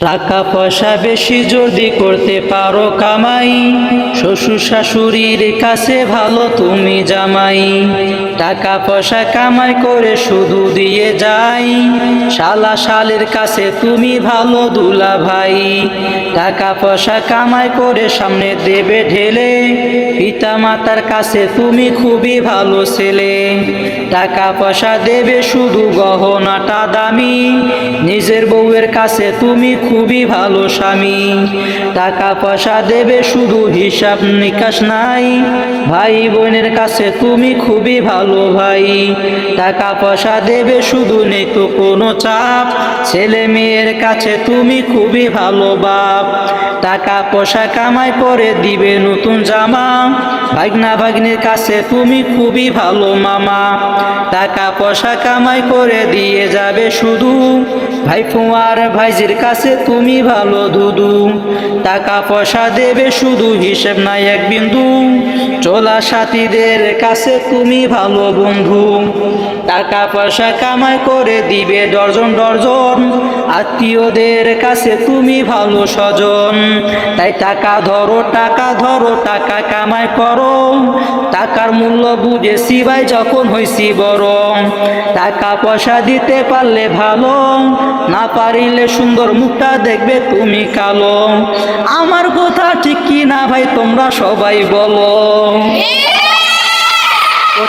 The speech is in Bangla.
টাকা পয়সা বেশি যদি করতে পারো কামাই, শ্বশুর শাশুড়ির কাছে ভালো তুমি জামাই। টাকা পয়সা কামাই করে শুধু দিয়ে যাই, শালা শালের কাছে তুমি ভালো দুলা ভাই। টাকা পয়সা কামাই করে সামনে দেবে ঢেলে, পিতা মাতার কাছে তুমি খুবই ভালো ছেলে। টাকা পয়সা দেবে শুধু গহনাটা দামি, নিজের বউয়ের কাছে তুমি খুবই ভালো স্বামী। টাকা পয়সা দেবে শুধু হিসাব নিকাশ নাই, ভাই বোনের কাছে তুমি খুবই ভালো ভাই। টাকা পয়সা দেবে শুধু নেই তো কোনো চাপ, ছেলে মেয়ের কাছে তুমি খুবই ভালো বাপ। টাকা পয়সা কামাই করে দিবে নতুন জামা, ভাগনা ভাগ্নির কাছে তুমি খুবই ভালো মামা। টাকা পয়সা কামাই করে দিয়ে যাবে শুধু, ভাইপো আর ভাইজির কাছে তুমি ভালো দুদু। টাকা পয়সা দেবে শুধু হিসেব নাই এক বিন্দু, চলা সাথীদের কাছে তুমি ভালো বন্ধু। টাকা পয়সা কামাই করে দিবে ডর্জন ডর্জন, আত্মীয়দের কাছে তুমি ভালো স্বজন। তাই টাকা ধরো টাকা ধরো টাকা কামাই করো, টাকার মূল্য বুঝেছি ভাই যখন হইছি বড়। টাকা পয়সা দিতে পারলে ভালো, না পারিলে সুন্দর মুখটা দেখবে তুমি কালো। আমার কথা ঠিক কি না ভাই তোমরা সবাই বলো।